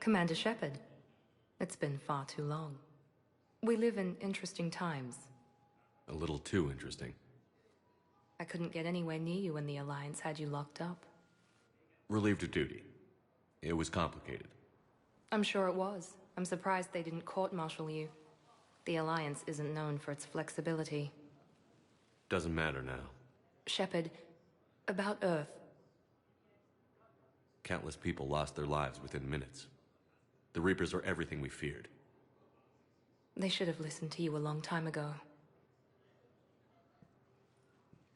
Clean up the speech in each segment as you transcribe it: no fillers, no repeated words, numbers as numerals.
Commander Shepard. It's been far too long. We live in interesting times. A little too interesting. I couldn't get anywhere near you when the Alliance had you locked up. Relieved of duty. It was complicated. I'm sure it was. I'm surprised they didn't court-martial you. The Alliance isn't known for its flexibility. Doesn't matter now. Shepard, about Earth. Countless people lost their lives within minutes. The Reapers are everything we feared. They should have listened to you a long time ago.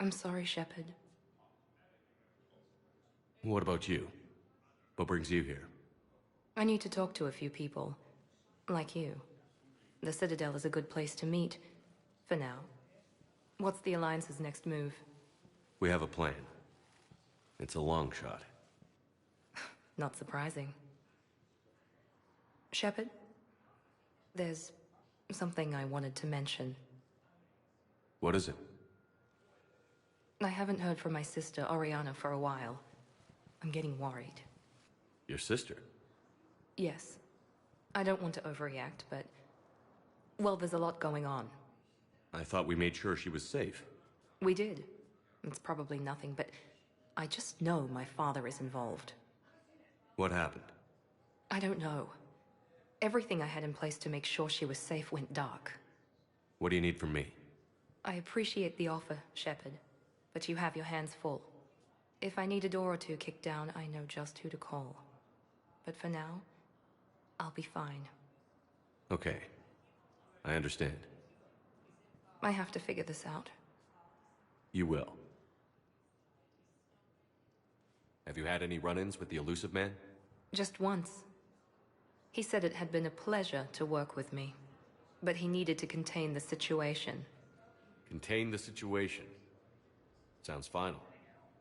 I'm sorry, Shepard. What about you? What brings you here? I need to talk to a few people. Like you. The Citadel is a good place to meet. For now. What's the Alliance's next move? We have a plan. It's a long shot. Not surprising. Shepard? There's something I wanted to mention. What is it? I haven't heard from my sister, Oriana, for a while. I'm getting worried. Your sister? Yes. I don't want to overreact, but... well, there's a lot going on. I thought we made sure she was safe. We did. It's probably nothing, but... I just know my father is involved. What happened? I don't know. Everything I had in place to make sure she was safe went dark. What do you need from me? I appreciate the offer, Shepard, but you have your hands full. If I need a door or two kicked down, I know just who to call. But for now, I'll be fine. Okay. I understand. I have to figure this out. You will. Have you had any run-ins with the elusive man? Just once. He said it had been a pleasure to work with me, but he needed to contain the situation. Contain the situation. Sounds final.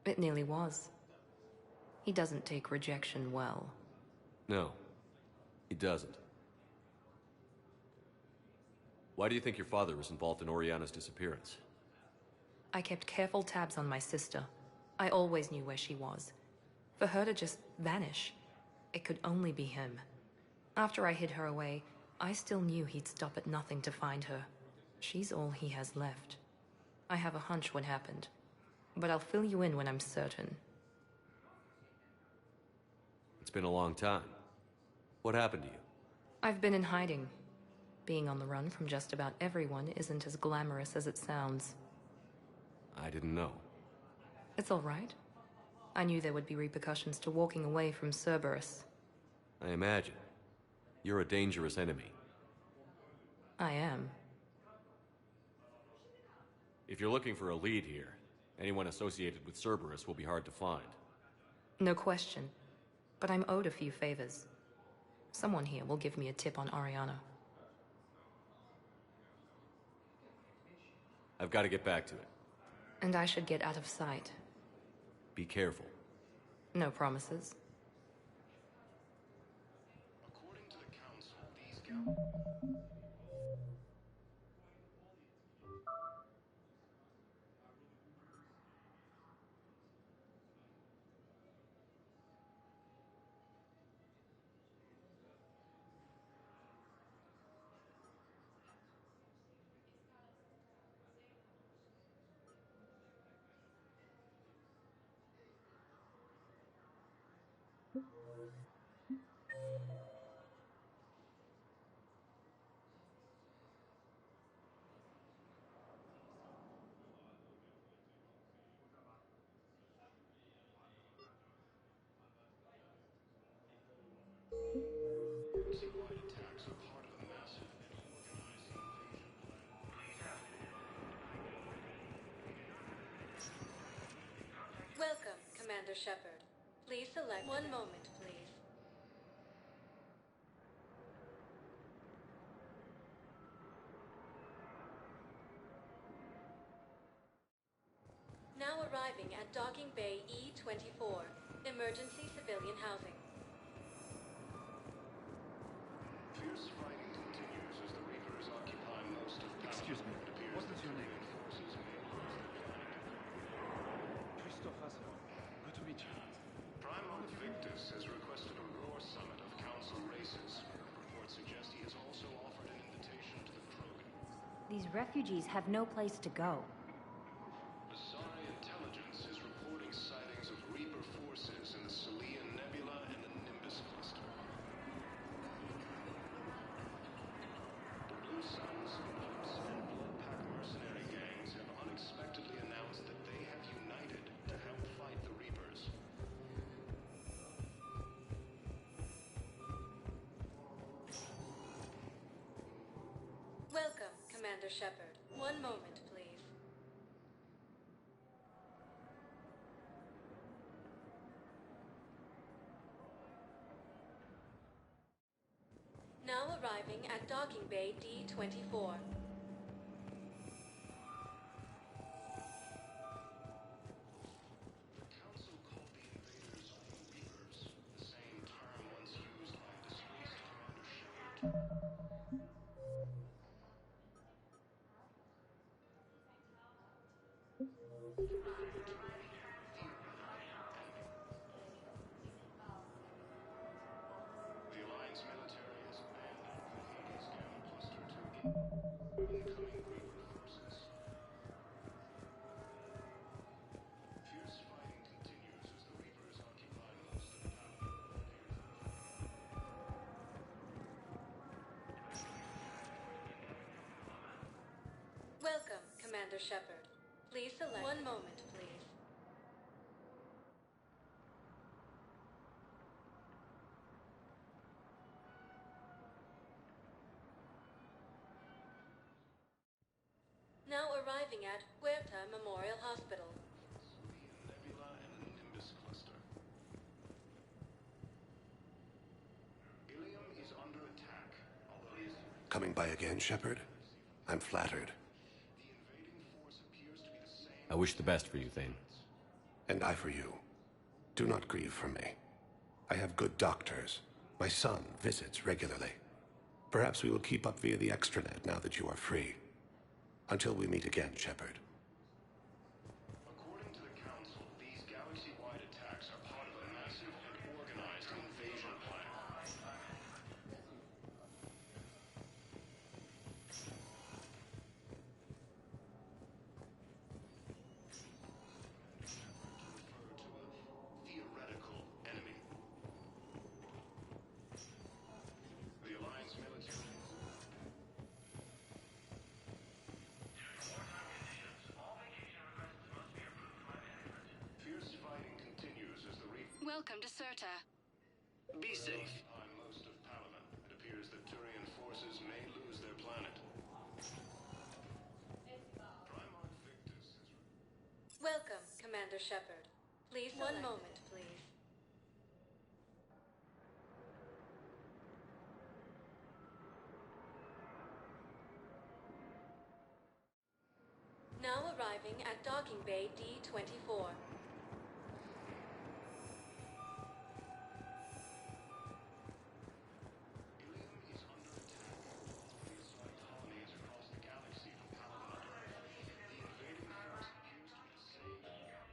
It nearly was. He doesn't take rejection well. No, he doesn't. Why do you think your father was involved in Oriana's disappearance? I kept careful tabs on my sister. I always knew where she was. For her to just vanish, it could only be him. After I hid her away, I still knew he'd stop at nothing to find her. She's all he has left. I have a hunch what happened, but I'll fill you in when I'm certain. It's been a long time. What happened to you? I've been in hiding. Being on the run from just about everyone isn't as glamorous as it sounds. I didn't know. It's all right. I knew there would be repercussions to walking away from Cerberus. I imagine. You're a dangerous enemy. I am. If you're looking for a lead here, anyone associated with Cerberus will be hard to find. No question. But I'm owed a few favors. Someone here will give me a tip on Oriana. I've got to get back to it. And I should get out of sight. Be careful. No promises. According to the Council, these citywide attacks are part of a massive and organized invasion. Welcome, Commander Shepard. Please select one moment, please. Now arriving at Docking Bay E-24, Emergency Civilian Housing. Fierce fighting continues as the Reapers occupy most of Paladin. Excuse me, It appears what is your name? Civilian forces may lose their planet. Christophe Asselin. Good to meet you. Primal Victus has requested a war summit of Council race refugees have no place to go. Asari intelligence is reporting sightings of Reaper forces in the Salian Nebula and the Nimbus cluster. The Blue Suns, Bloods, and Bloodpack mercenary gangs have unexpectedly announced that they have united to help fight the Reapers. Welcome, Commander Shepard. One moment, please. Now arriving at Docking Bay D-24. The Council called the invaders Reapers, the same term once used by disgraced Commander Shepard. The Alliance military has abandoned the Hades Gamma Cluster to incoming Reaper forces. Fierce fighting continues as the Reapers occupy most of Paladin. Welcome, Commander Shepard. Please select. One moment, please. Now arriving at Huerta Memorial Hospital. Salian Nebula and the Nimbus cluster. Ilium is under attack, although he is... Coming by again, Shepard? I'm flattered. The invading force appears to be the same... I wish the best for you, Thane. And I for you. Do not grieve for me. I have good doctors. My son visits regularly. Perhaps we will keep up via the extranet now that you are free. Until we meet again, Shepard. According to the Council, these galaxy-wide attacks are part of a massive and organized invasion plan. Refer to a theoretical enemy. The Alliance military... Fierce fighting continues as the Reapers Welcome to Serta. Be safe. occupy most of Paladin. It appears that Turian forces may lose their planet. Primarch Victus has... Welcome, Commander Shepard. Please select. One moment, please. Now arriving at Docking Bay D-24. Ilium is under attack. Prehistoric colonies across the galaxy from Paladin. The invading force appears to be the same.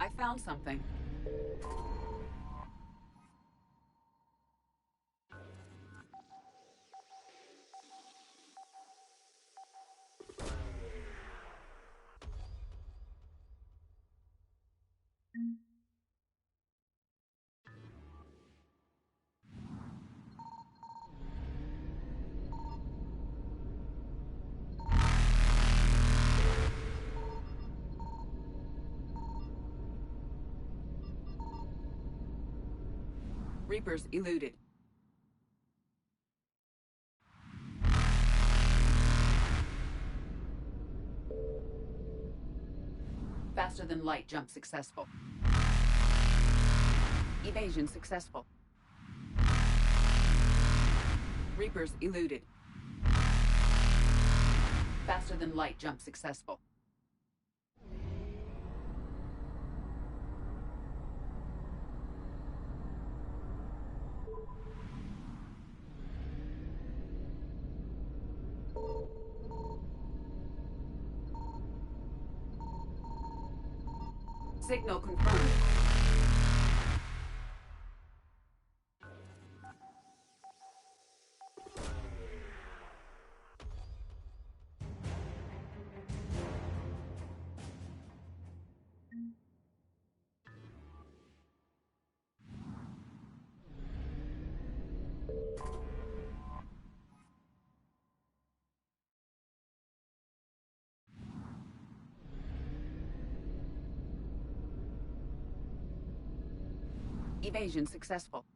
I found something. Reapers eluded. Faster than light jump successful. Evasion successful. Reapers eluded. Faster than light jump successful. Signal confirmed. Evasion successful.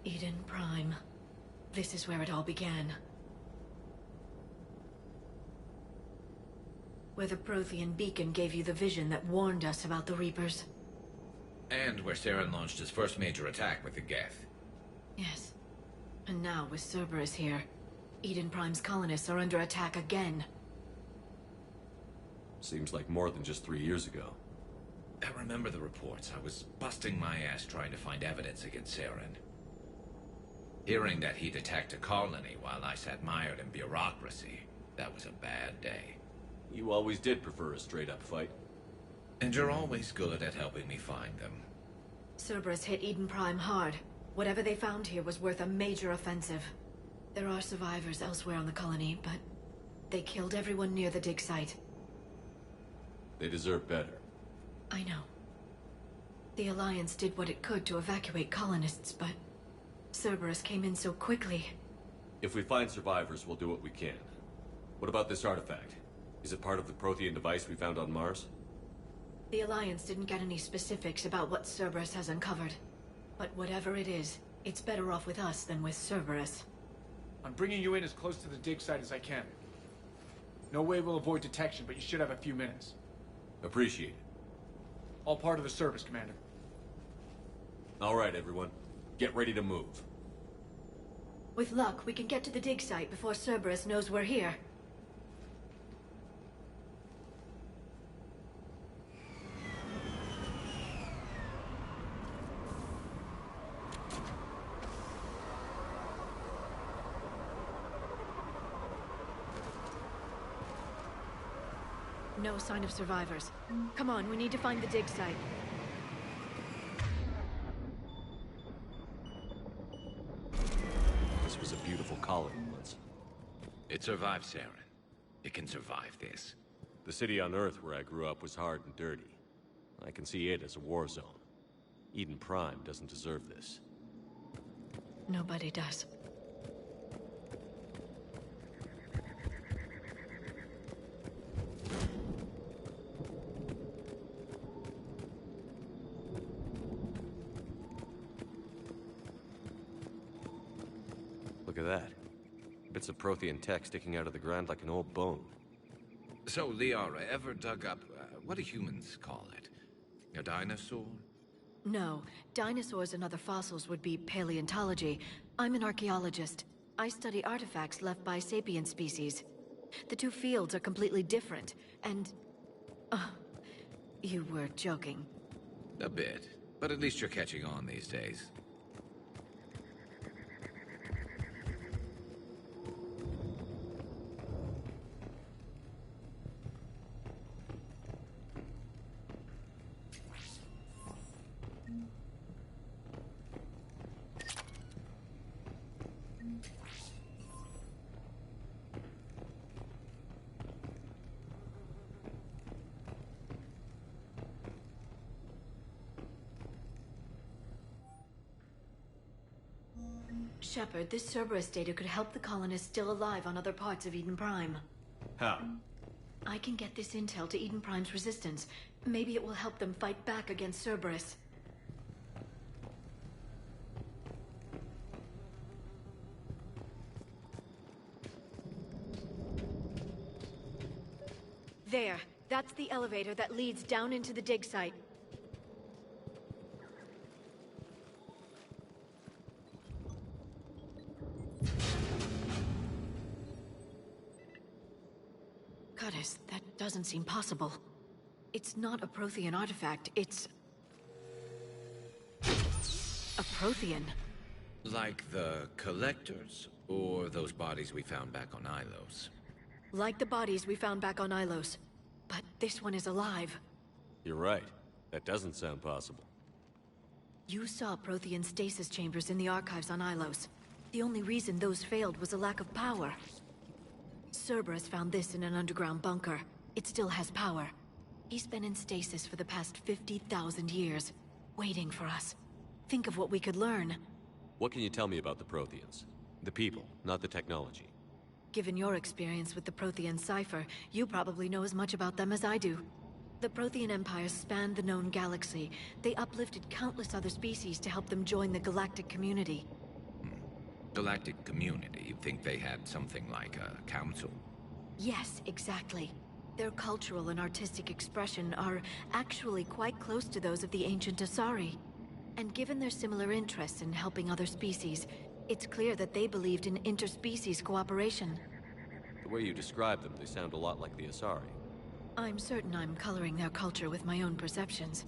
Eden Prime. This is where it all began. Where the Prothean beacon gave you the vision that warned us about the Reapers. And where Saren launched his first major attack with the Geth. Yes. And now, with Cerberus here, Eden Prime's colonists are under attack again. Seems like more than just 3 years ago. I remember the reports. I was busting my ass trying to find evidence against Saren. Hearing that he'd attacked a colony while I sat mired in bureaucracy, that was a bad day. You always did prefer a straight-up fight. And you're always good at helping me find them. Cerberus hit Eden Prime hard. Whatever they found here was worth a major offensive. There are survivors elsewhere on the colony, but they killed everyone near the dig site. They deserve better. I know. The Alliance did what it could to evacuate colonists, but Cerberus came in so quickly. If we find survivors, we'll do what we can. What about this artifact? Is it part of the Prothean device we found on Mars? The Alliance didn't get any specifics about what Cerberus has uncovered. But whatever it is, it's better off with us than with Cerberus. I'm bringing you in as close to the dig site as I can. No way we'll avoid detection, but you should have a few minutes. Appreciate it. All part of the service, Commander. All right, everyone. Get ready to move. With luck, we can get to the dig site before Cerberus knows we're here. No sign of survivors. Come on, we need to find the dig site. This was a beautiful colony once. It survived Saren. It can survive this. The city on Earth where I grew up was hard and dirty. I can see it as a war zone. Eden Prime doesn't deserve this. Nobody does. Look at that. Bits of Prothean tech sticking out of the ground like an old bone. So, Liara, ever dug up, what do humans call it? A dinosaur? No. Dinosaurs and other fossils would be paleontology. I'm an archaeologist. I study artifacts left by sapient species. The two fields are completely different, and... you were joking. A bit. But at least you're catching on these days. Shepard, this Cerberus data could help the colonists still alive on other parts of Eden Prime. How? I can get this intel to Eden Prime's resistance. Maybe it will help them fight back against Cerberus. There. That's the elevator that leads down into the dig site. Goddess, that doesn't seem possible. It's not a Prothean artifact, it's... a Prothean. Like the Collectors, or those bodies we found back on Ilos? Like the bodies we found back on Ilos. But this one is alive. You're right. That doesn't sound possible. You saw Prothean stasis chambers in the archives on Ilos. The only reason those failed was a lack of power. Cerberus found this in an underground bunker. It still has power. He's been in stasis for the past 50,000 years, waiting for us. Think of what we could learn. What can you tell me about the Protheans? The people, not the technology. Given your experience with the Prothean cipher, you probably know as much about them as I do. The Prothean Empire spanned the known galaxy. They uplifted countless other species to help them join the galactic community. Galactic community, you think they had something like a council? Yes, exactly. Their cultural and artistic expression are actually quite close to those of the ancient Asari. And given their similar interests in helping other species, it's clear that they believed in interspecies cooperation. The way you describe them, they sound a lot like the Asari. I'm certain I'm coloring their culture with my own perceptions.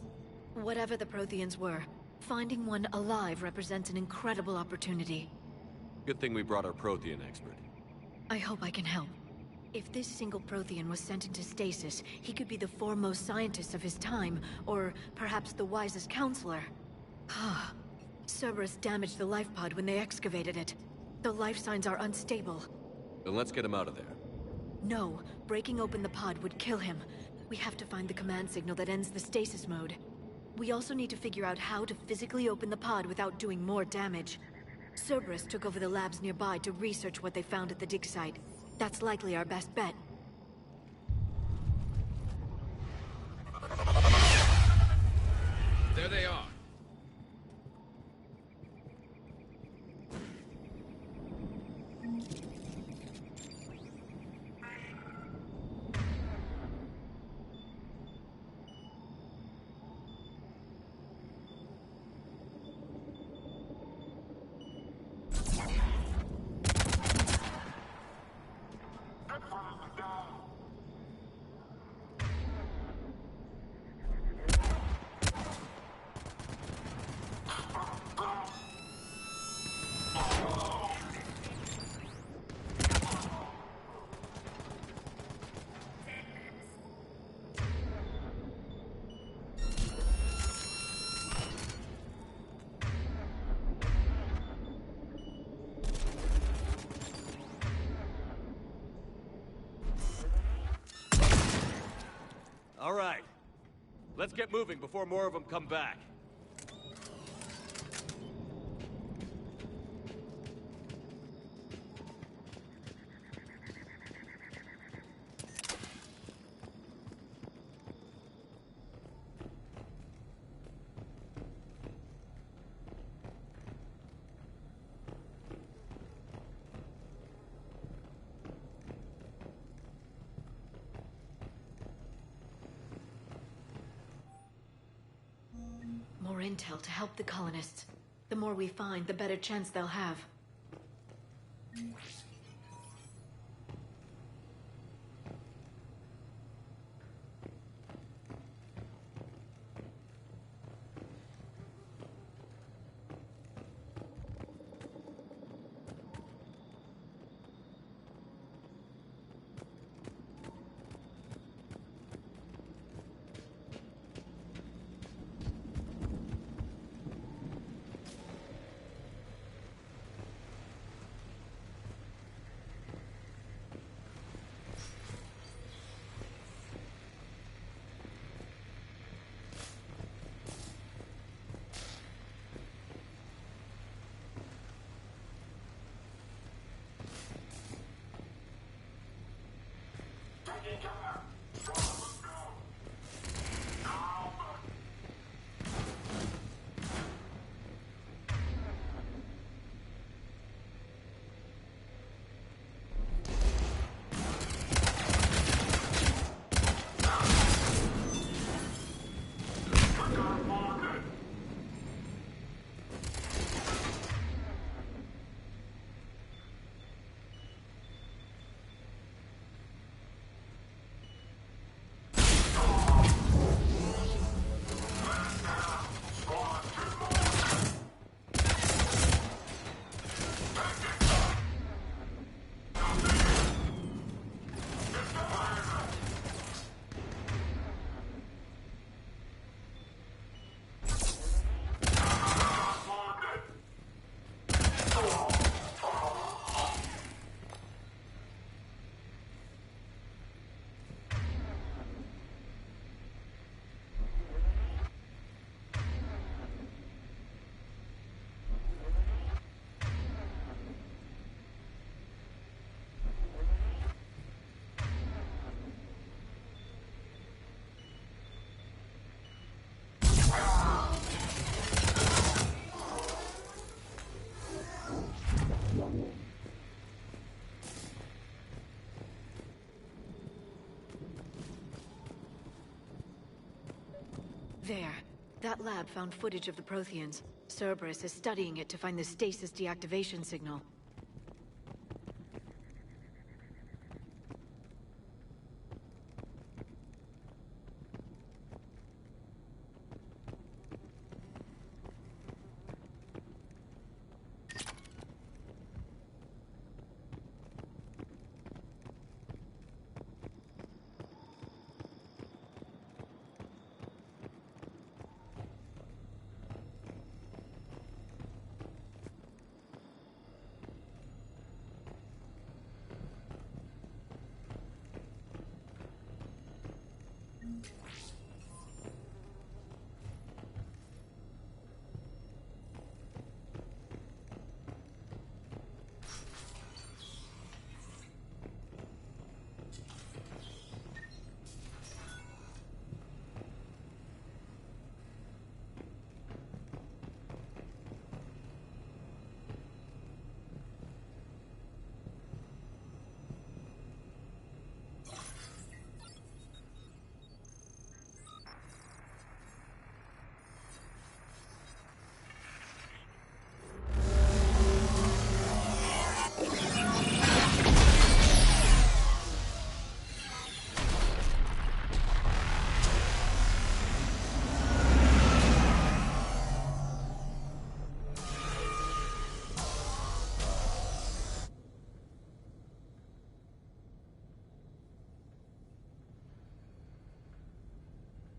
Whatever the Protheans were, finding one alive represents an incredible opportunity. Good thing we brought our Prothean expert. I hope I can help. If this single Prothean was sent into stasis, he could be the foremost scientist of his time, or perhaps the wisest counselor. Cerberus damaged the life pod when they excavated it. The life signs are unstable. Then let's get him out of there. No, breaking open the pod would kill him. We have to find the command signal that ends the stasis mode. We also need to figure out how to physically open the pod without doing more damage. Cerberus took over the labs nearby to research what they found at the dig site. That's likely our best bet. There they are. All right. Let's get moving before more of them come back. More intel to help the colonists. The more we find, the better chance they'll have. There. That lab found footage of the Protheans. Cerberus is studying it to find the stasis deactivation signal.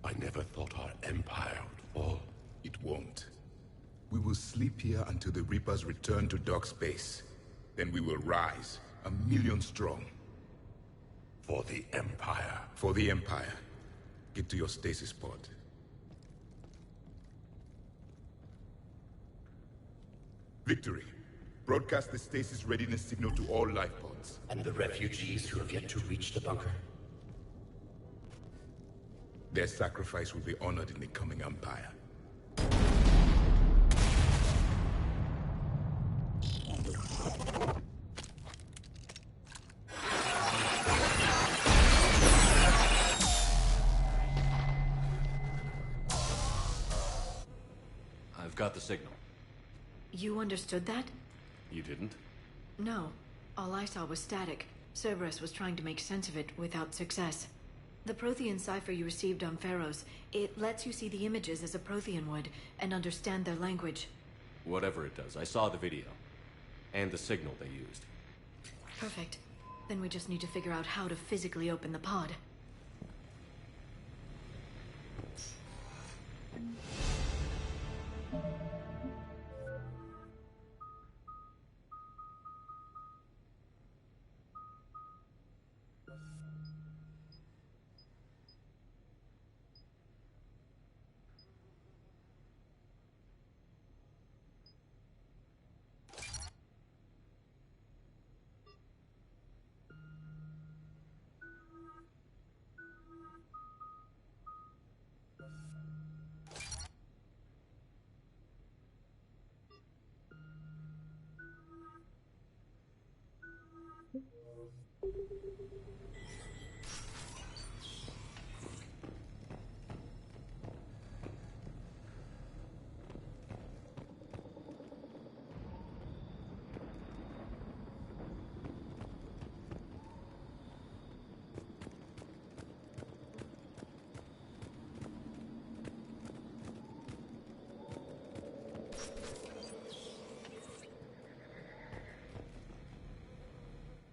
I never thought our empire would fall. It won't. We will sleep here until the Reapers return to dark space. Then we will rise, 1,000,000 strong. For the Empire. For the Empire. Get to your stasis pod. Victory. Broadcast the stasis readiness signal to all life pods. And the refugees who have yet to reach the bunker? Their sacrifice will be honored in the coming Empire. I've got the signal. You understood that? You didn't? No. All I saw was static. Cerberus was trying to make sense of it without success. The Prothean cipher you received on Pharaohs, it lets you see the images as a Prothean would, and understand their language. Whatever it does, I saw the video. And the signal they used. Perfect. Then we just need to figure out how to physically open the pod.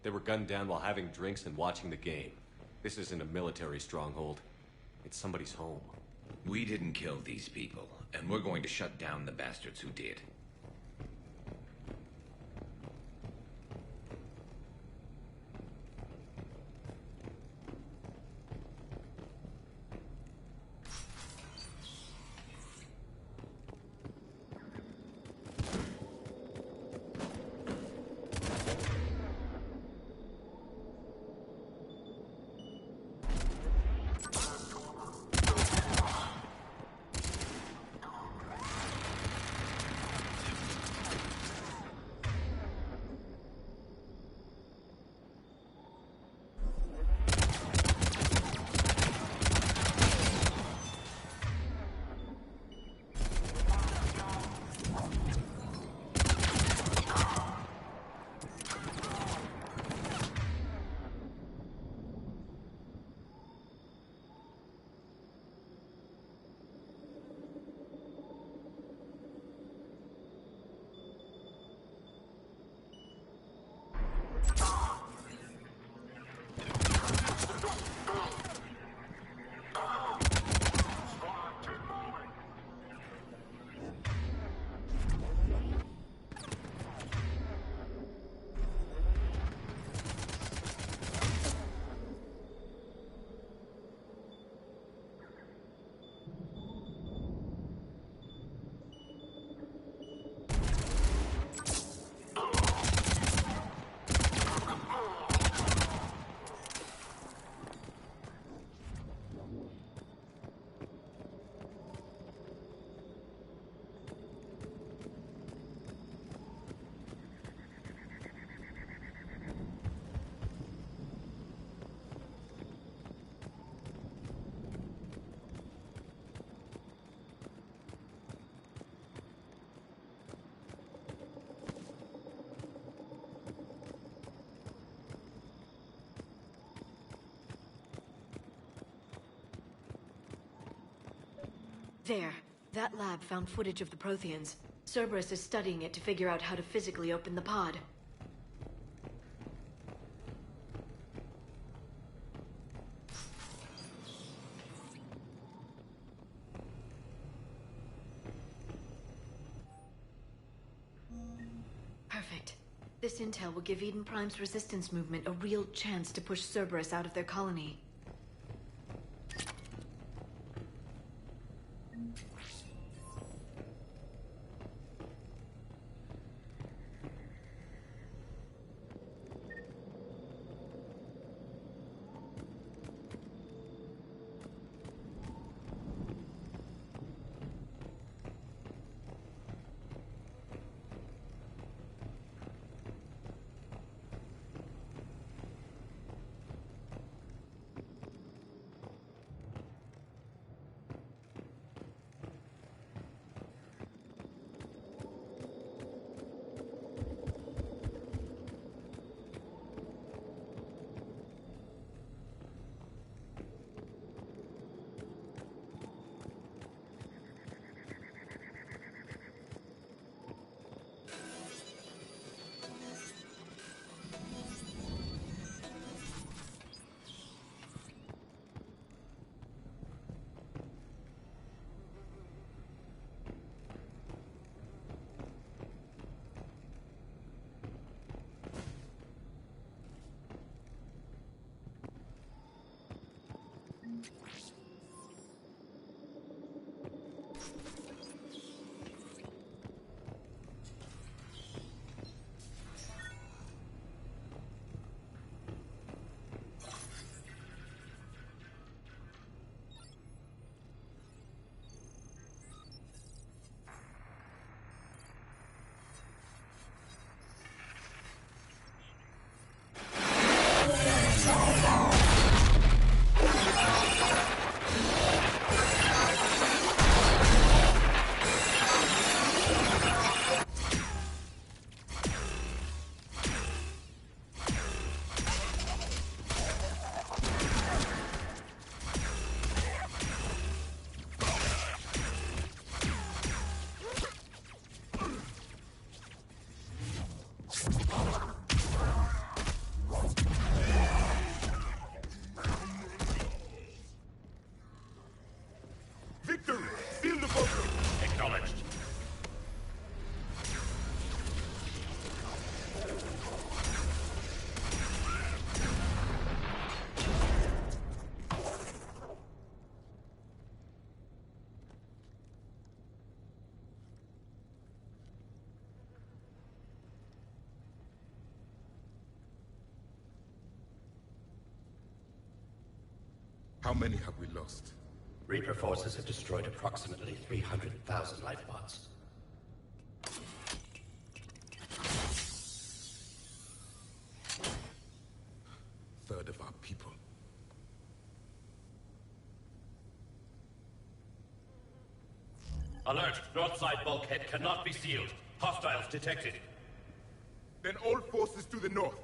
They were gunned down while having drinks and watching the game. This isn't a military stronghold. It's somebody's home. We didn't kill these people, and we're going to shut down the bastards who did. There. That lab found footage of the Protheans. Cerberus is studying it to figure out how to physically open the pod. Perfect. This intel will give Eden Prime's resistance movement a real chance to push Cerberus out of their colony. How many have we lost? Reaper forces have destroyed approximately 300,000 life pods. Third of our people. Alert! North side bulkhead cannot be sealed. Hostiles detected. Then all forces to the north.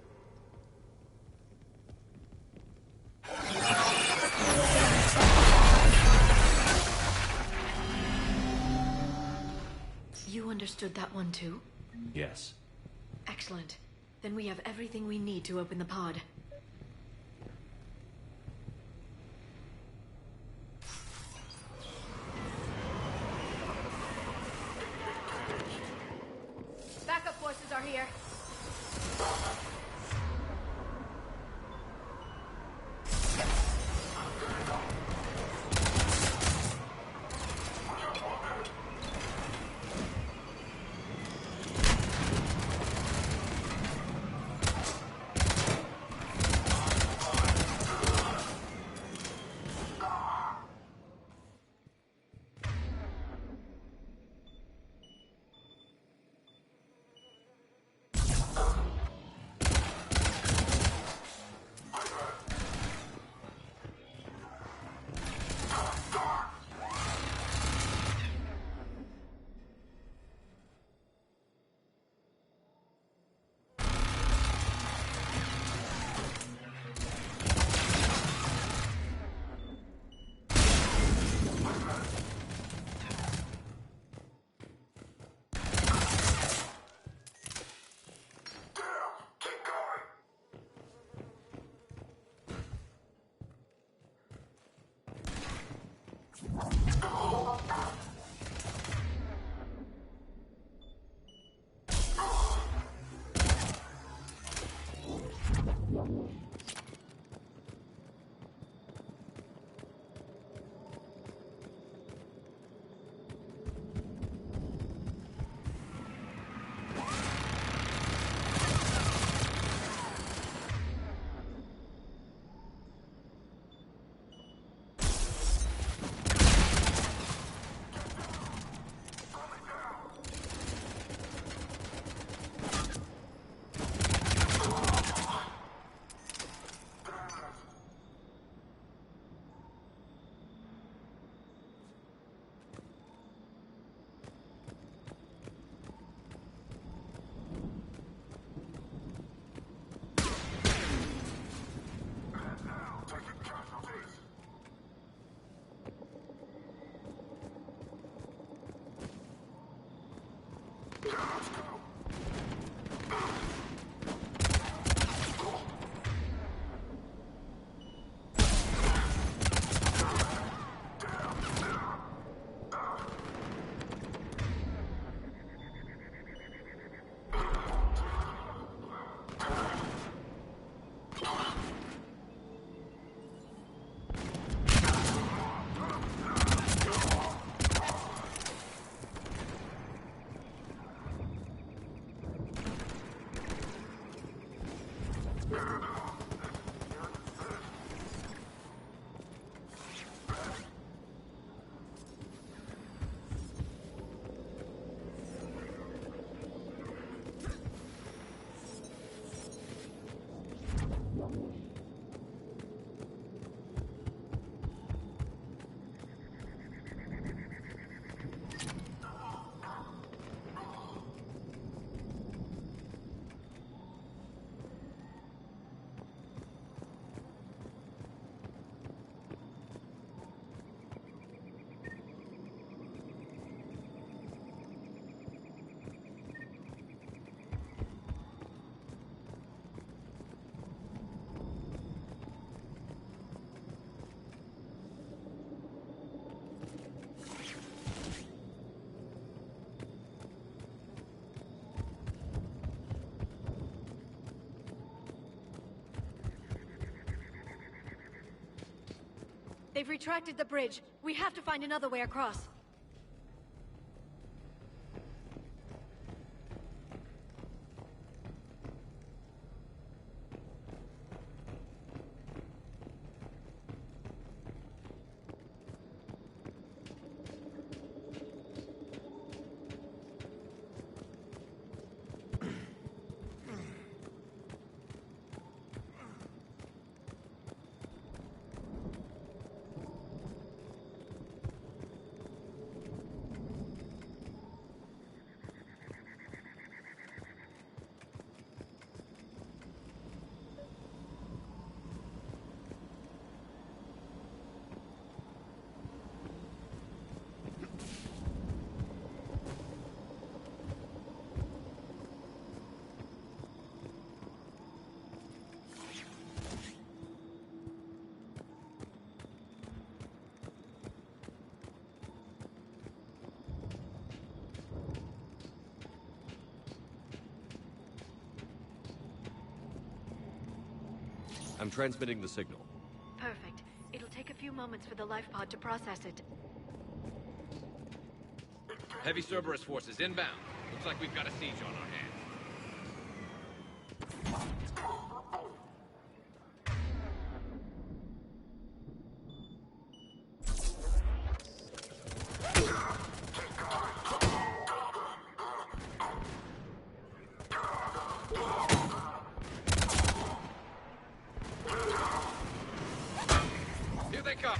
You understood that one too? Yes. Excellent. Then we have everything we need to open the pod. Backup forces are here. They've retracted the bridge. We have to find another way across. I'm transmitting the signal. Perfect. It'll take a few moments for the life pod to process it. Heavy Cerberus forces inbound. Looks like we've got a siege on our hands. Here they come!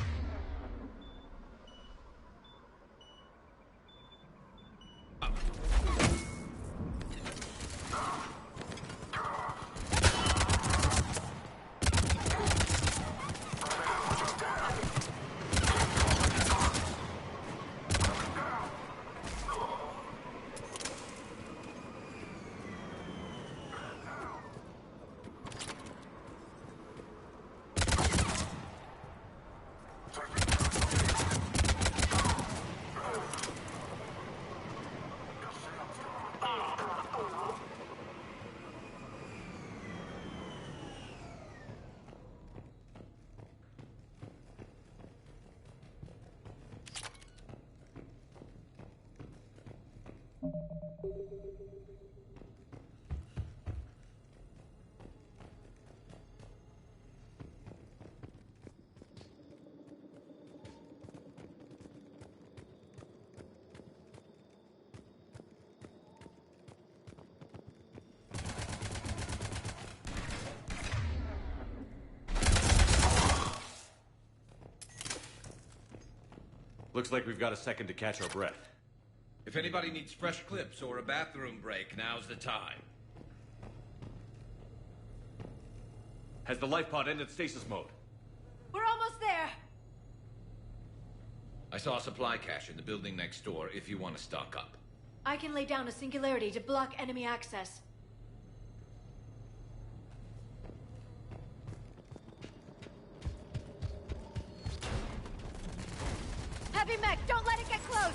Looks like we've got a second to catch our breath. If anybody needs fresh clips or a bathroom break, now's the time. Has the life pod ended stasis mode? We're almost there! I saw a supply cache in the building next door if you want to stock up. I can lay down a singularity to block enemy access. Heavy mech, don't let it get close!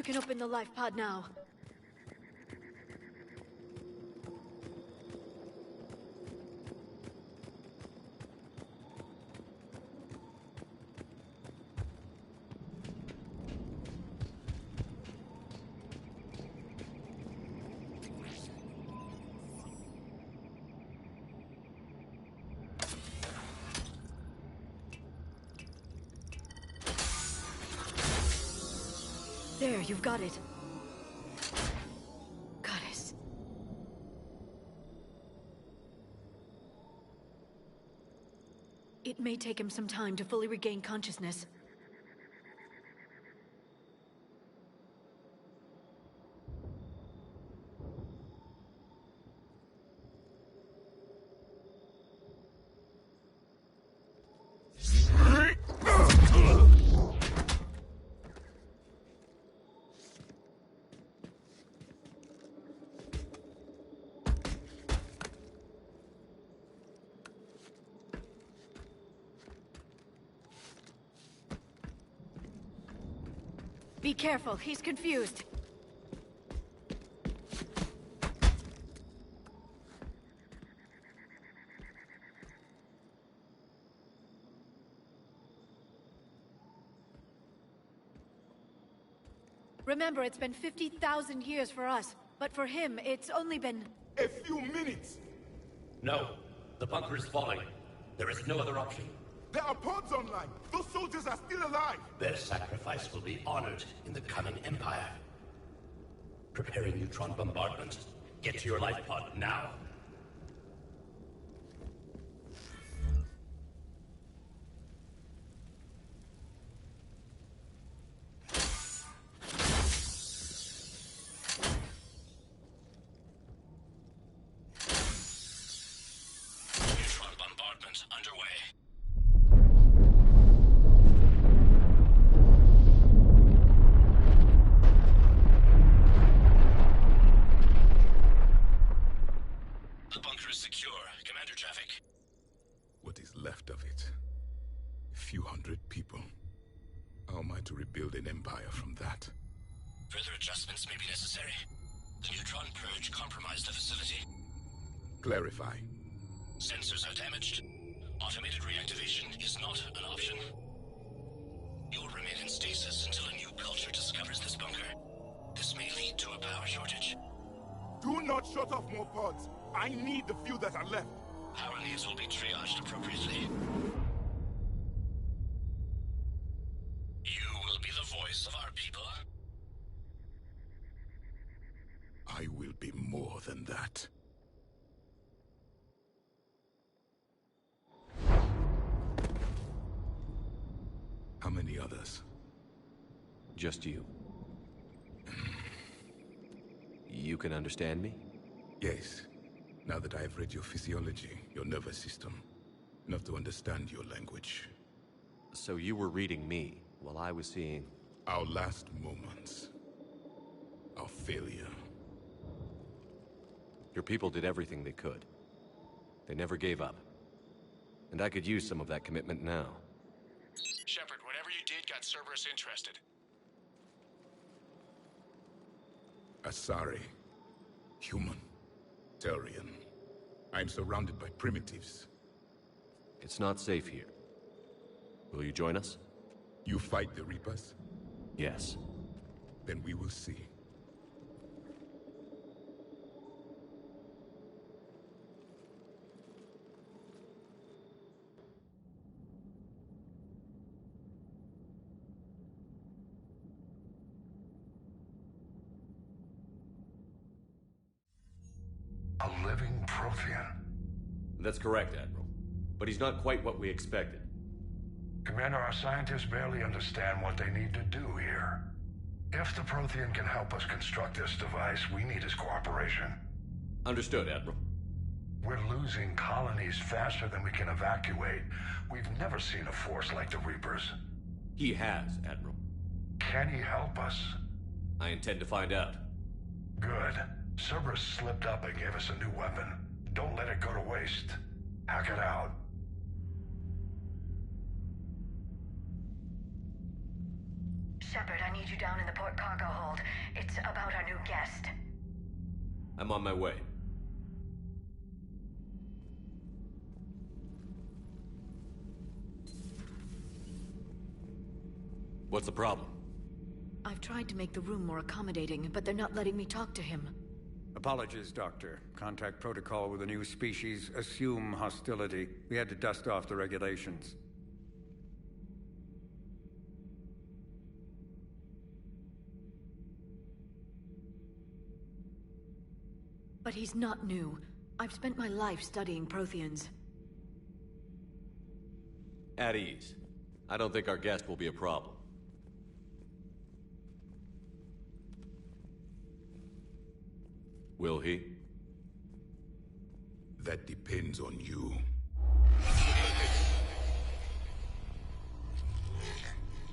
can open the life pod now. There, you've got it. Goddess. It may take him some time to fully regain consciousness. Be careful, he's confused. Remember, it's been 50,000 years for us, but for him, it's only been... A few minutes! No. The bunker is falling. There is no other option. There are pods online! Those soldiers are still alive! Their sacrifice will be honored in the coming Empire. Preparing neutron bombardment. Get to your life pod now. Neutron bombardment underway. The bunker is secure. Commander traffic. What is left of it? A few hundred people. How am I to rebuild an empire from that? Further adjustments may be necessary. The neutron purge compromised the facility. Clarify. Sensors are damaged. Automated reactivation is not an option. You will remain in stasis until a new culture discovers this bunker. This may lead to a power shortage. Do not shut off more pods! I need the few that are left! Power needs will be triaged appropriately. You will be the voice of our people. I will be more than that. How many others? Just you. You can understand me? Yes. Now that I have read your physiology, your nervous system, enough to understand your language. So you were reading me, while I was seeing... Our last moments. Our failure. Your people did everything they could. They never gave up. And I could use some of that commitment now. Shepard, whatever you did got Cerberus interested. Asari. Human. Turian. I'm surrounded by primitives. It's not safe here. Will you join us? You fight the Reapers? Yes. Then we will see. A living Prothean. That's correct, Admiral. But he's not quite what we expected. Commander, our scientists barely understand what they need to do here. If the Prothean can help us construct this device, we need his cooperation. Understood, Admiral. We're losing colonies faster than we can evacuate. We've never seen a force like the Reapers. He has, Admiral. Can he help us? I intend to find out. Good. Cerberus slipped up and gave us a new weapon. Don't let it go to waste. Hack it out. Shepard, I need you down in the port cargo hold. It's about our new guest. I'm on my way. What's the problem? I've tried to make the room more accommodating, but they're not letting me talk to him. Apologies, Doctor. Contact protocol with a new species. Assume hostility. We had to dust off the regulations. But he's not new. I've spent my life studying Protheans. At ease. I don't think our guest will be a problem. Will he? That depends on you.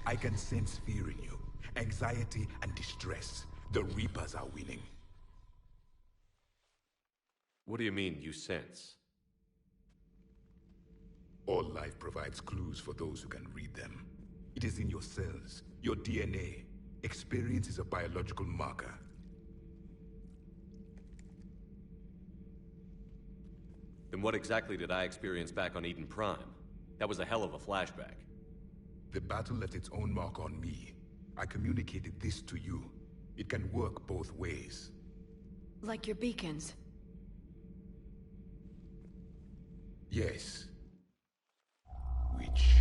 I can sense fear in you, anxiety and distress. The Reapers are winning. What do you mean, you sense? All life provides clues for those who can read them. It is in your cells, your DNA. Experience is a biological marker. Then what exactly did I experience back on Eden Prime? That was a hell of a flashback. The battle left its own mark on me. I communicated this to you. It can work both ways. Like your beacons? Yes. Which...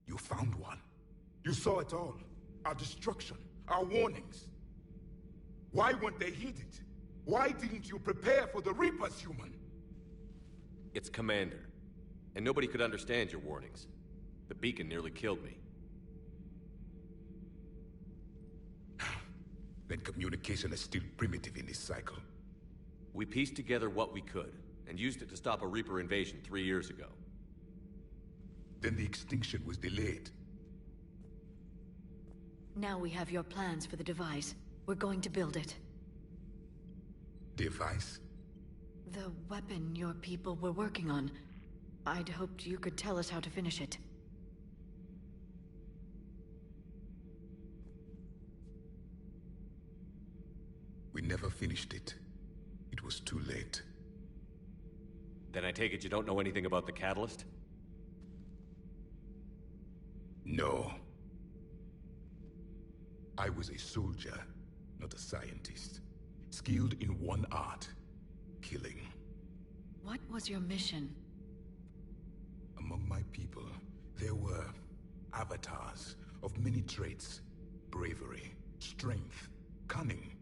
You found one. You saw it all. Our destruction, our warnings. Why weren't they heeded? Why didn't you prepare for the Reapers, human? It's Commander. And nobody could understand your warnings. The beacon nearly killed me. Then communication is still primitive in this cycle. We pieced together what we could, and used it to stop a Reaper invasion 3 years ago. Then the extinction was delayed. Now we have your plans for the device. We're going to build it. Device? The weapon your people were working on. I'd hoped you could tell us how to finish it. We never finished it. It was too late. Then I take it you don't know anything about the catalyst? No. I was a soldier, not a scientist. Skilled in one art, killing. What was your mission? Among my people, there were avatars of many traits. Bravery, strength, cunning.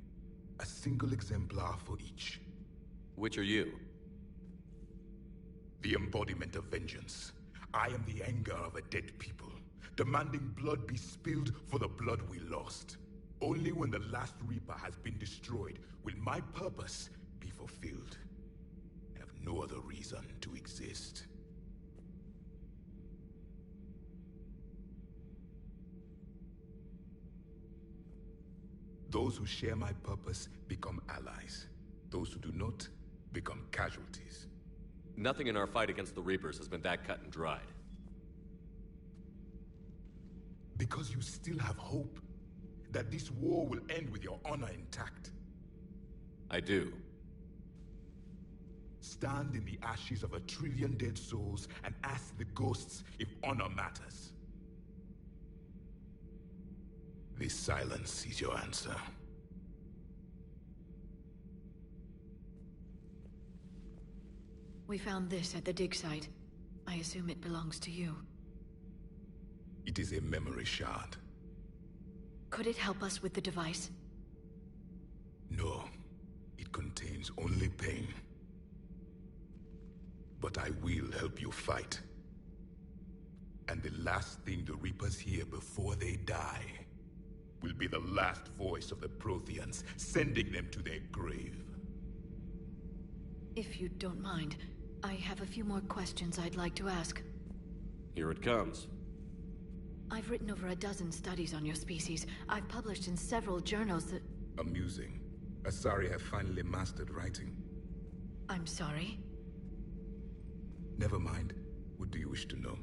A single exemplar for each. Which are you? The embodiment of vengeance. I am the anger of a dead people, demanding blood be spilled for the blood we lost. Only when the last Reaper has been destroyed will my purpose be fulfilled. I have no other reason to exist. Those who share my purpose become allies. Those who do not become casualties. Nothing in our fight against the Reapers has been that cut and dried. Because you still have hope that this war will end with your honor intact. I do. Stand in the ashes of 1 trillion dead souls and ask the ghosts if honor matters. This silence is your answer. We found this at the dig site. I assume it belongs to you. It is a memory shard. Could it help us with the device? No. It contains only pain. But I will help you fight. And the last thing the Reapers hear before they die will be the last voice of the Protheans, sending them to their grave. If you don't mind, I have a few more questions I'd like to ask. Here it comes. I've written over a dozen studies on your species. I've published in several journals that... Amusing. Asari have finally mastered writing. I'm sorry? Never mind. What do you wish to know?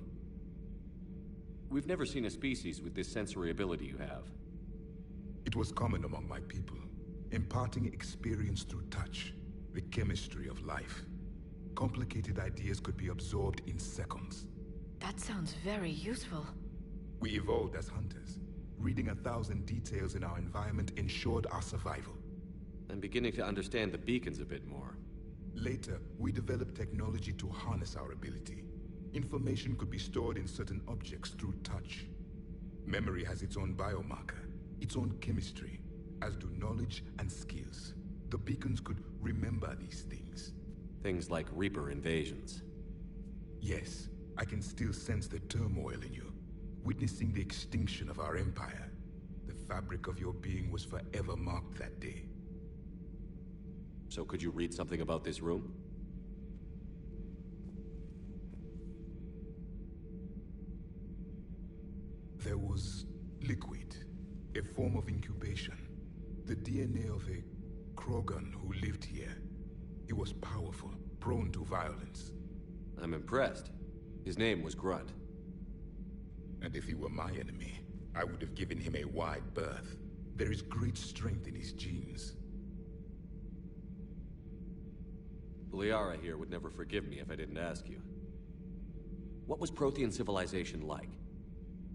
We've never seen a species with this sensory ability you have. It was common among my people, imparting experience through touch, the chemistry of life. Complicated ideas could be absorbed in seconds. That sounds very useful. We evolved as hunters. Reading 1,000 details in our environment ensured our survival. I'm beginning to understand the beacons a bit more. Later, we developed technology to harness our ability. Information could be stored in certain objects through touch. Memory has its own biomarker, its own chemistry, as do knowledge and skills. The beacons could remember these things. Things like Reaper invasions. Yes, I can still sense the turmoil in you, witnessing the extinction of our empire. The fabric of your being was forever marked that day. So could you read something about this room? There was liquid, a form of incubation. The DNA of a Krogan who lived here. He was powerful, prone to violence. I'm impressed. His name was Grunt. And if he were my enemy, I would have given him a wide berth. There is great strength in his genes. Liara here would never forgive me if I didn't ask you. What was Prothean civilization like?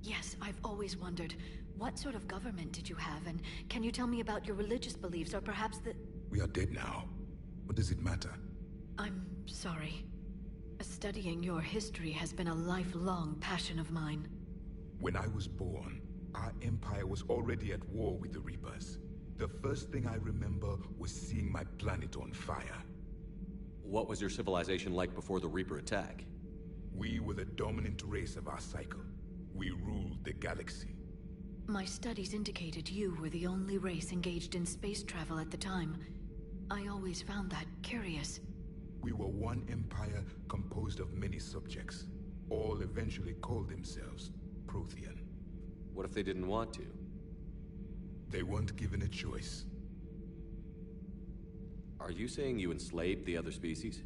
Yes, I've always wondered. What sort of government did you have, and can you tell me about your religious beliefs, or perhaps the... We are dead now. What does it matter? I'm sorry. Studying your history has been a lifelong passion of mine. When I was born, our empire was already at war with the Reapers. The first thing I remember was seeing my planet on fire. What was your civilization like before the Reaper attack? We were the dominant race of our cycle. We ruled the galaxy. My studies indicated you were the only race engaged in space travel at the time. I always found that curious. We were one empire composed of many subjects. All eventually called themselves Prothean. What if they didn't want to? They weren't given a choice. Are you saying you enslaved the other species?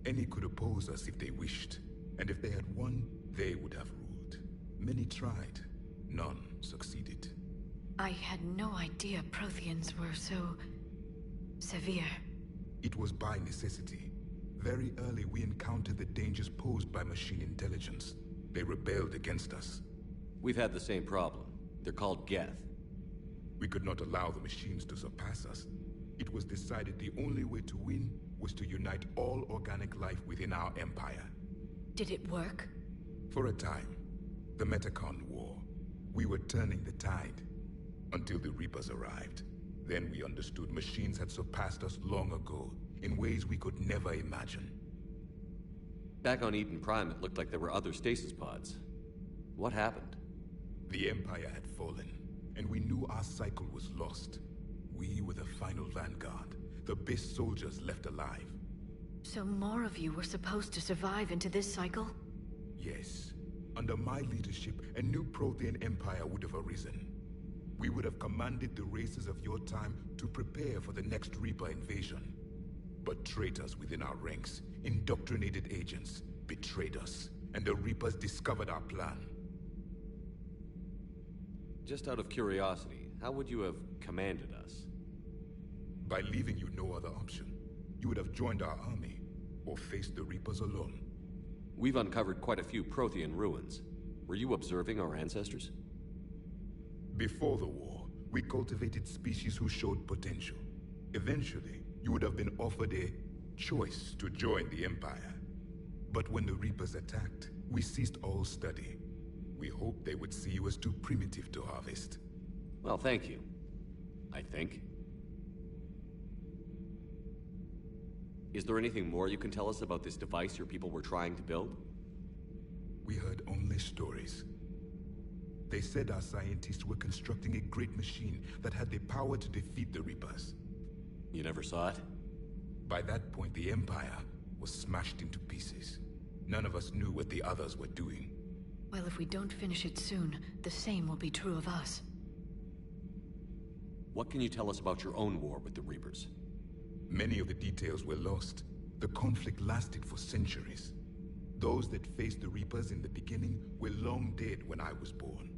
Any could oppose us if they wished. And if they had won, they would have ruled. Many tried. None succeeded. I had no idea Protheans were so... severe. It was by necessity. Very early we encountered the dangers posed by machine intelligence. They rebelled against us. We've had the same problem. They're called Geth. We could not allow the machines to surpass us. It was decided the only way to win was to unite all organic life within our empire. Did it work? For a time. The Metacon War. We were turning the tide. Until the Reapers arrived. Then we understood machines had surpassed us long ago, in ways we could never imagine. Back on Eden Prime, it looked like there were other stasis pods. What happened? The Empire had fallen, and we knew our cycle was lost. We were the final vanguard, the best soldiers left alive. So more of you were supposed to survive into this cycle? Yes. Under my leadership, a new Prothean empire would have arisen. We would have commanded the races of your time to prepare for the next Reaper invasion. But traitors within our ranks, indoctrinated agents, betrayed us, and the Reapers discovered our plan. Just out of curiosity, how would you have commanded us? By leaving you no other option. You would have joined our army, or faced the Reapers alone. We've uncovered quite a few Prothean ruins. Were you observing our ancestors? Before the war, we cultivated species who showed potential. Eventually, you would have been offered a choice to join the Empire. But when the Reapers attacked, we ceased all study. We hoped they would see you as too primitive to harvest. Well, thank you. I think. Is there anything more you can tell us about this device your people were trying to build? We heard only stories. They said our scientists were constructing a great machine that had the power to defeat the Reapers. You never saw it? By that point, the Empire was smashed into pieces. None of us knew what the others were doing. Well, if we don't finish it soon, the same will be true of us. What can you tell us about your own war with the Reapers? Many of the details were lost. The conflict lasted for centuries. Those that faced the Reapers in the beginning were long dead when I was born.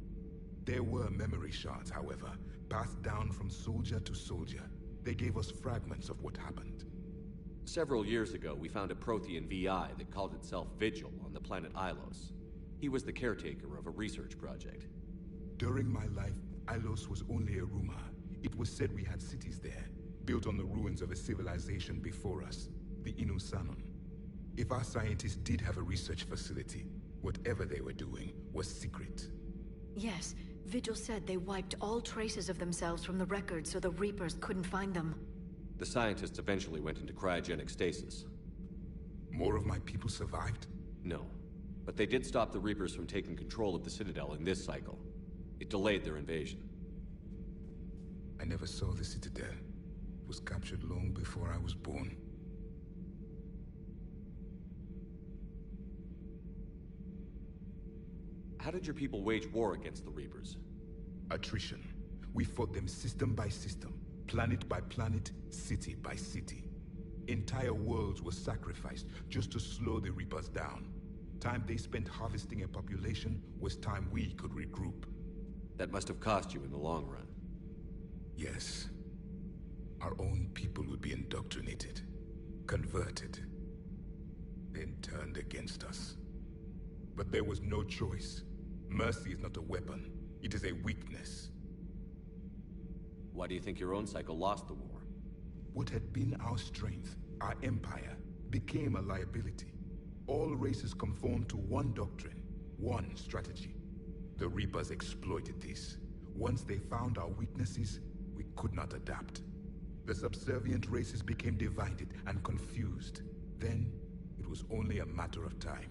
There were memory shards, however, passed down from soldier to soldier. They gave us fragments of what happened. Several years ago, we found a Prothean VI that called itself Vigil on the planet Ilos. He was the caretaker of a research project. During my life, Ilos was only a rumor. It was said we had cities there, built on the ruins of a civilization before us, the Inusanon. If our scientists did have a research facility, whatever they were doing was secret. Yes, Vigil said they wiped all traces of themselves from the records so the Reapers couldn't find them. The scientists eventually went into cryogenic stasis. More of my people survived? No, but they did stop the Reapers from taking control of the Citadel in this cycle. It delayed their invasion. I never saw the Citadel. It was captured long before I was born. How did your people wage war against the Reapers? Attrition. We fought them system by system, planet by planet, city by city. Entire worlds were sacrificed just to slow the Reapers down. Time they spent harvesting a population was time we could regroup. That must have cost you in the long run. Yes. Our own people would be indoctrinated, converted, then turned against us. But there was no choice. Mercy is not a weapon. It is a weakness. Why do you think your own cycle lost the war? What had been our strength, our empire, became a liability. All races conformed to one doctrine, one strategy. The Reapers exploited this. Once they found our weaknesses, we could not adapt. The subservient races became divided and confused. Then, it was only a matter of time.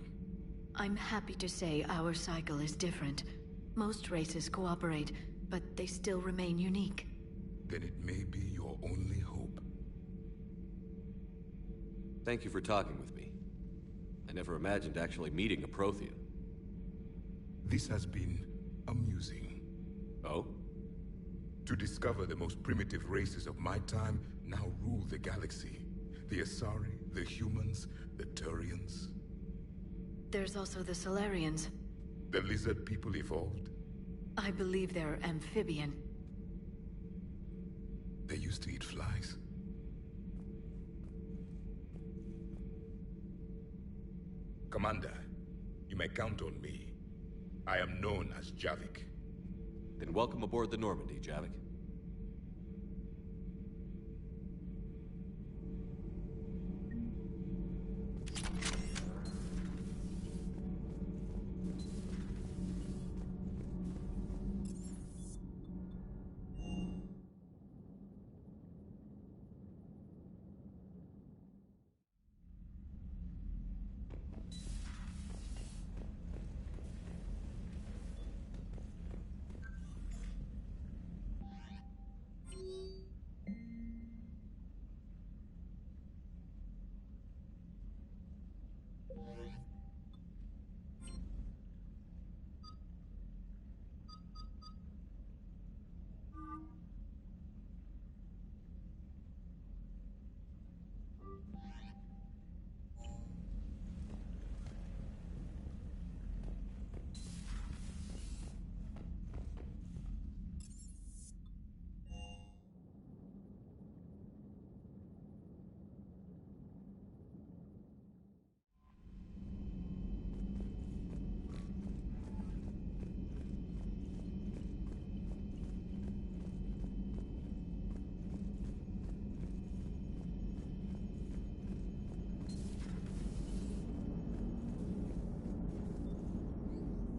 I'm happy to say our cycle is different. Most races cooperate, but they still remain unique. Then it may be your only hope. Thank you for talking with me. I never imagined actually meeting a Prothean. This has been amusing. Oh? To discover the most primitive races of my time now rule the galaxy. The Asari, the humans, the Turians. There's also the Solarians. The lizard people evolved? I believe they're amphibian. They used to eat flies. Commander, you may count on me. I am known as Javik. Then welcome aboard the Normandy, Javik.